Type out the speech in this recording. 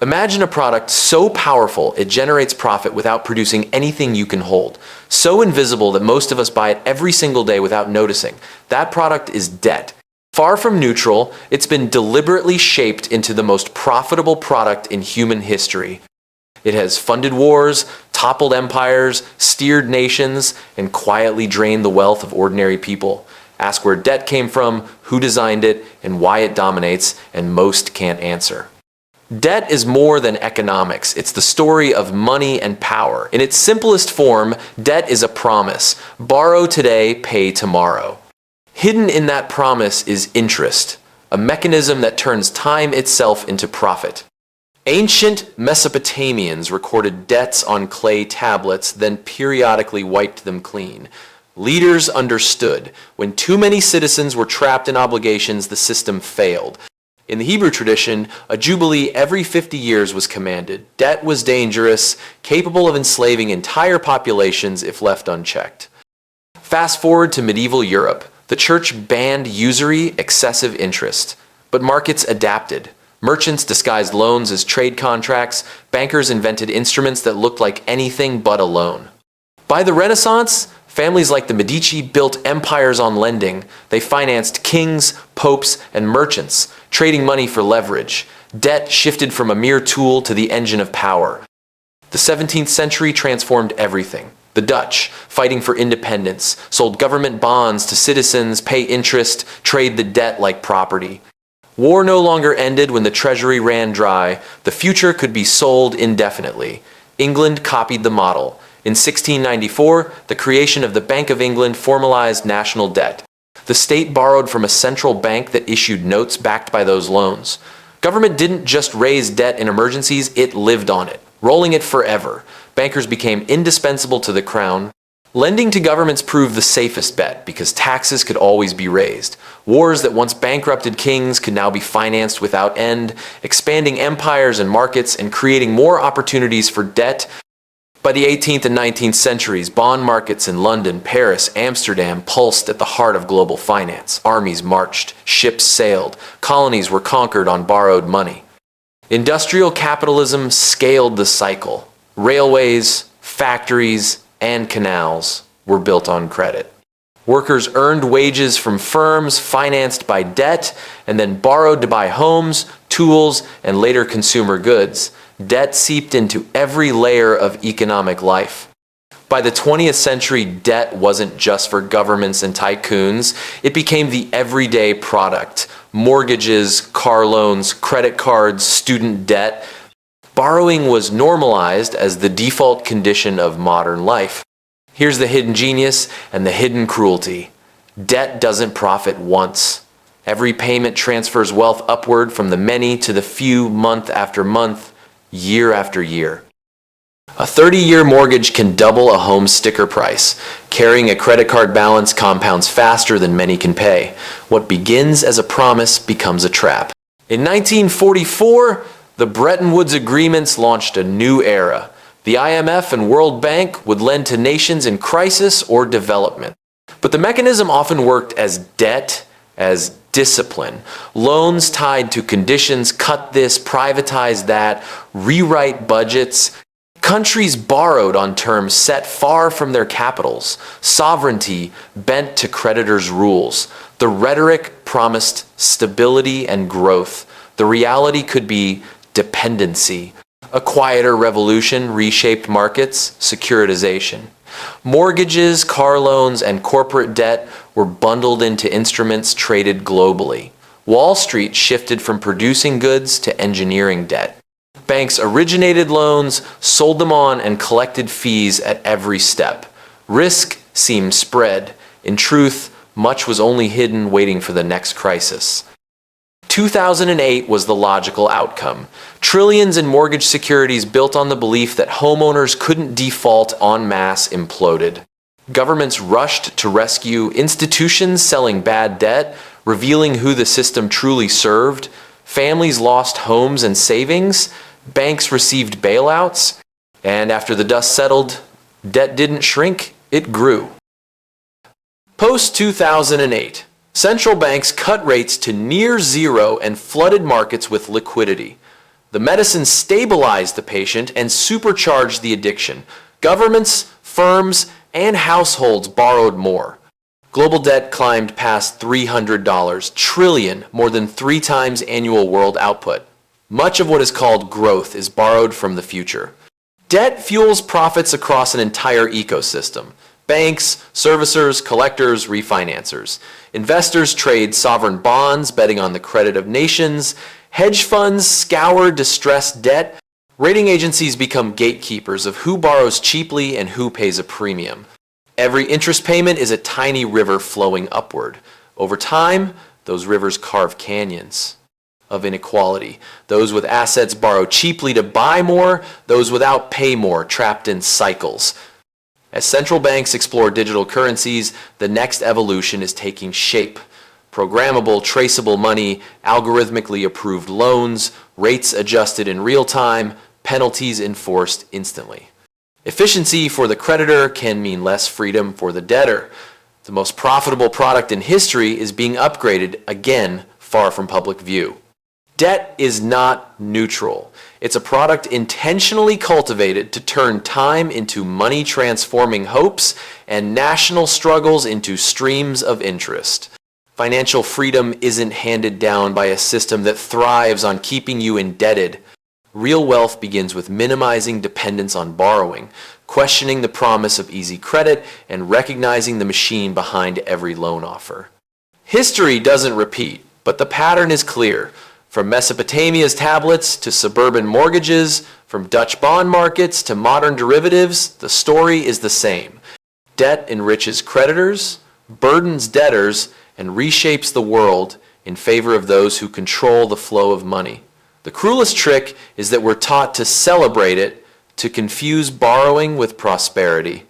Imagine a product so powerful it generates profit without producing anything you can hold. So invisible that most of us buy it every single day without noticing. That product is debt. Far from neutral, it's been deliberately shaped into the most profitable product in human history. It has funded wars, toppled empires, steered nations, and quietly drained the wealth of ordinary people. Ask where debt came from, who designed it, and why it dominates, and most can't answer. Debt is more than economics. It's the story of money and power. In its simplest form, debt is a promise. Borrow today, pay tomorrow. Hidden in that promise is interest, a mechanism that turns time itself into profit. Ancient Mesopotamians recorded debts on clay tablets, then periodically wiped them clean. Leaders understood. When too many citizens were trapped in obligations, the system failed. In the Hebrew tradition, a jubilee every 50 years was commanded. Debt was dangerous, capable of enslaving entire populations if left unchecked. Fast forward to medieval Europe. The church banned usury, excessive interest. But markets adapted. Merchants disguised loans as trade contracts. Bankers invented instruments that looked like anything but a loan. By the Renaissance, families like the Medici built empires on lending. They financed kings, popes, and merchants, trading money for leverage. Debt shifted from a mere tool to the engine of power. The 17th century transformed everything. The Dutch, fighting for independence, sold government bonds to citizens, pay interest, trade the debt like property. War no longer ended when the treasury ran dry. The future could be sold indefinitely. England copied the model. In 1694, the creation of the Bank of England formalized national debt. The state borrowed from a central bank that issued notes backed by those loans. Government didn't just raise debt in emergencies, it lived on it, rolling it forever. Bankers became indispensable to the crown. Lending to governments proved the safest bet because taxes could always be raised. Wars that once bankrupted kings could now be financed without end, expanding empires and markets and creating more opportunities for debt. By the 18th and 19th centuries, bond markets in London, Paris, Amsterdam pulsed at the heart of global finance. Armies marched, ships sailed, colonies were conquered on borrowed money. Industrial capitalism scaled the cycle. Railways, factories, and canals were built on credit. Workers earned wages from firms financed by debt and then borrowed to buy homes, tools, and later consumer goods. Debt seeped into every layer of economic life. By the 20th century, debt wasn't just for governments and tycoons. It became the everyday product. Mortgages, car loans, credit cards, student debt. Borrowing was normalized as the default condition of modern life. Here's the hidden genius and the hidden cruelty. Debt doesn't profit once. Every payment transfers wealth upward from the many to the few month after month, year after year. A 30-year mortgage can double a home's sticker price. Carrying a credit card balance compounds faster than many can pay. What begins as a promise becomes a trap. In 1944, the Bretton Woods agreements launched a new era. The IMF and World Bank would lend to nations in crisis or development. But the mechanism often worked as debt, as discipline. Loans tied to conditions, cut this, privatize that, rewrite budgets. Countries borrowed on terms set far from their capitals. Sovereignty bent to creditors' rules. The rhetoric promised stability and growth. The reality could be dependency. A quieter revolution reshaped markets, securitization. Mortgages, car loans, and corporate debt were bundled into instruments traded globally. Wall Street shifted from producing goods to engineering debt. Banks originated loans, sold them on, and collected fees at every step. Risk seemed spread. In truth, much was only hidden, waiting for the next crisis. 2008 was the logical outcome. Trillions in mortgage securities built on the belief that homeowners couldn't default en masse imploded. Governments rushed to rescue institutions selling bad debt, revealing who the system truly served. Families lost homes and savings. Banks received bailouts. And after the dust settled, debt didn't shrink, it grew. Post-2008, central banks cut rates to near zero and flooded markets with liquidity. The medicine stabilized the patient and supercharged the addiction. Governments, firms, and households borrowed more. Global debt climbed past $300 trillion, more than 3 times annual world output. Much of what is called growth is borrowed from the future. Debt fuels profits across an entire ecosystem. Banks, servicers, collectors, refinancers. Investors trade sovereign bonds, betting on the credit of nations. Hedge funds scour distressed debt. Rating agencies become gatekeepers of who borrows cheaply and who pays a premium. Every interest payment is a tiny river flowing upward. Over time, those rivers carve canyons of inequality. Those with assets borrow cheaply to buy more, those without pay more, trapped in cycles. As central banks explore digital currencies, the next evolution is taking shape. Programmable, traceable money, algorithmically approved loans, rates adjusted in real time, penalties enforced instantly. Efficiency for the creditor can mean less freedom for the debtor. The most profitable product in history is being upgraded, again, far from public view. Debt is not neutral. It's a product intentionally cultivated to turn time into money-transforming hopes and national struggles into streams of interest. Financial freedom isn't handed down by a system that thrives on keeping you indebted. Real wealth begins with minimizing dependence on borrowing, questioning the promise of easy credit, and recognizing the machine behind every loan offer. History doesn't repeat, but the pattern is clear. From Mesopotamia's tablets to suburban mortgages, from Dutch bond markets to modern derivatives, the story is the same. Debt enriches creditors, burdens debtors, and reshapes the world in favor of those who control the flow of money. The cruelest trick is that we're taught to celebrate it, to confuse borrowing with prosperity.